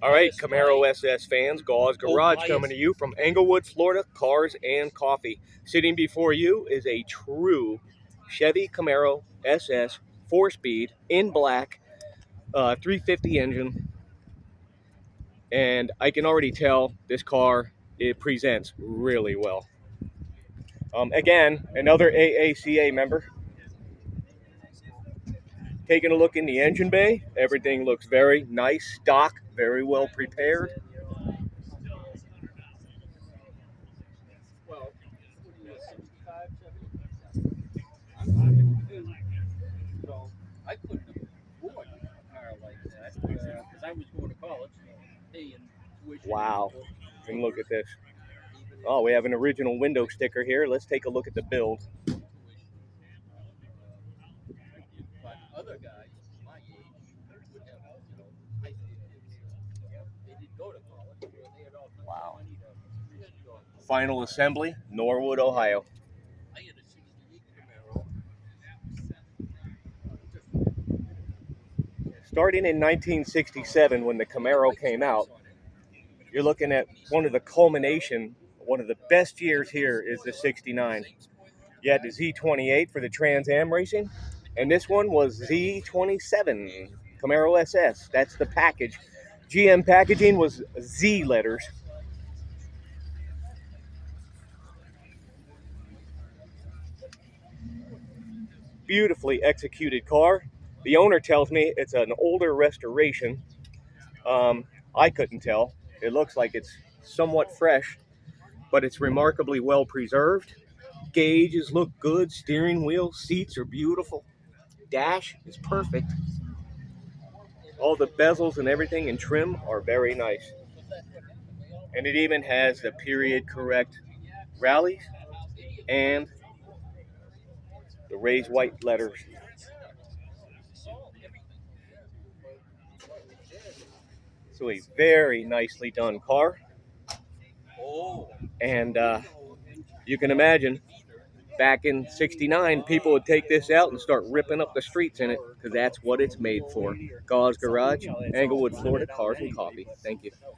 All right, Camaro SS fans, Gause Garage coming to you from Englewood, Florida, cars and coffee. Sitting before you is a true Chevy Camaro SS 4-speed in black, 350 engine. And I can already tell this car, it presents really well. Again, another AACA member. Taking a look in the engine bay, everything looks very nice, stock, very well prepared. I couldn't afford a car like that because I was going to college, paying tuition. Wow, and look at this. Oh, we have an original window sticker here. Let's take a look at the build. But other guys my age would have, high school kids. They didn't go to college. They had all kinds of Wow. money to Final assembly, Norwood, Ohio. I had a 68 Camaro. Starting in 1967 when the Camaro came out, you're looking at one of the best years here is the 69. You had the Z28 for the Trans Am racing, and this one was Z27, Camaro SS. That's the package. GM packaging was Z letters. Beautifully executed car. The owner tells me it's an older restoration. I couldn't tell. It looks like it's somewhat fresh, but it's remarkably well preserved. Gauges look good. Steering wheel, seats are beautiful. Dash is perfect. All the bezels and everything and trim are very nice. And it even has the period correct rallies and the raised white letters. So a very nicely done car. And you can imagine back in 69, people would take this out and start ripping up the streets in it because that's what it's made for. Gause Garage, Englewood, Florida, cars and coffee. Thank you.